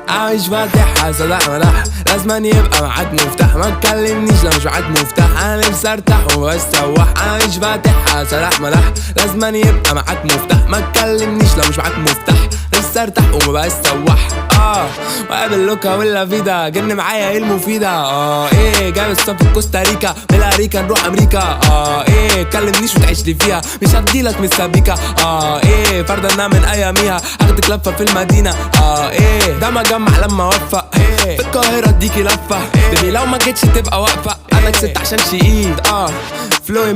عايش فاتحها سلاح ملاح، لازمان يبقى معاك مفتاح، ما تكلمنيش لو مش معاك مفتاح، انا نفسي ارتاح وبستوح. عايش فاتحها سلاح ملاح، لازمان يبقى معاك مفتاح، ما تكلمنيش لو مش معاك مفتاح، نفسي ارتاح وما بستوح. وقابل لوكا ولا فيدا، جن معايا ايه المفيدة؟ ايه جايب الصف في كوستاريكا، بالاريكا نروح امريكا. ايه كلمنيش وتعيش لي فيها، مش هديلك من السبيكة. ايه فردنا من اياميها، هاخدك لفة في المدينة. ايه ده مجمع لما اوفق، في القاهرة اديكي لفة. بيبي لو ما جيتش تبقى واقفة، انا كسبت عشان شقيد. فلوي